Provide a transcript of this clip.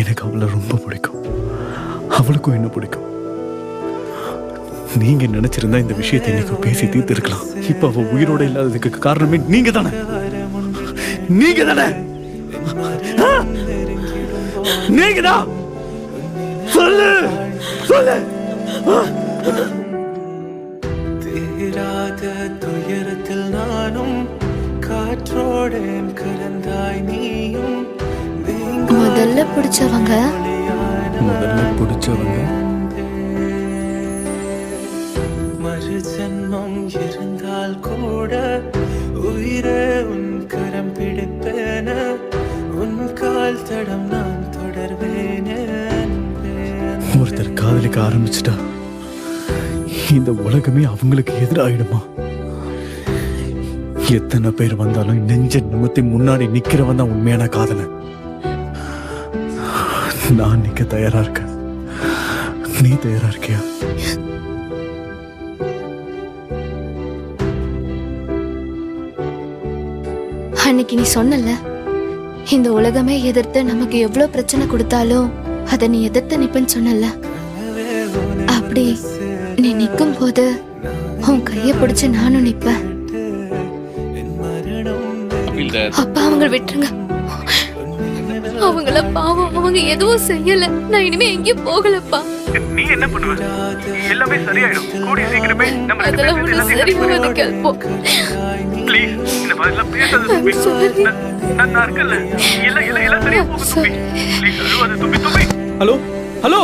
எனக்கு அவளை ரொம்ப பிடிக்கும், அவளுக்கும் என்ன பிடிக்கும். நீங்க நினைச்சிருந்தா இந்த விஷயத்தை இன்னைக்கு பேசி தீர்த்து இருக்கலாம். இப்ப அவ உயிரோட இல்லாததுக்கு காரணமே நீங்க தானே, நீங்க தானே, நீங்க தான். சொல்லு சொல்லு. தீராத துயரத்தில் நானும் காற்றோடு கலந்தாய் நீயும். முதல்ல பிடிச்சவங்க மறு ஜன்மம் இருந்தால் கூட உயிரே உன் கரம் பிடிப்பேன, உன் கால் தடம் நான் தொடர்வேனே. ஒருத்தர் காதலிக்க ஆரம்பிச்சுட்டா இந்த உலகமே அவங்களுக்கு எதிராயிடுமா? எத்தனை பேர் வந்தாலும் நெஞ்ச நிமித்தி முன்னாடி நிக்கிறவன் தான் உண்மையான காதலன். நான் நிக்க தயாரா இருக்கேன், நீ தயாரா இருக்கியா? அன்னைக்கு நீ சொன்னல, இந்த உலகமே எதிர்த்து நமக்கு எவ்வளவு பிரச்சனை கொடுத்தாலும் அதை நீ எதிர்த்து நிப்பன்னு சொன்னல. அப்படி நீ நிக்கும் போது உன் கைய பிடிச்சு நானும் நிப்பேன். அப்பா அவங்க விட்டுருங்க, அவங்கள பாவம், அவங்க எதுவும் செய்யல. நான் இனிமே எங்கேயும் போகலப்பா. நீ என்ன பண்ணுவ? எல்லாமே சரியாயிடும். கூடிய சீக்கிரமே நம்ம அதெல்லாம் ஒண்ணு சரியாவது கேள்ப்போம். ப்ளீஸ் இந்த மாதிரிலாம் பேசாத தும்பி. நான் இருக்கல. இல்ல சரியா போகுது தும்பி. ப்ளீஸ் அழுவாத தும்பி. Hello hello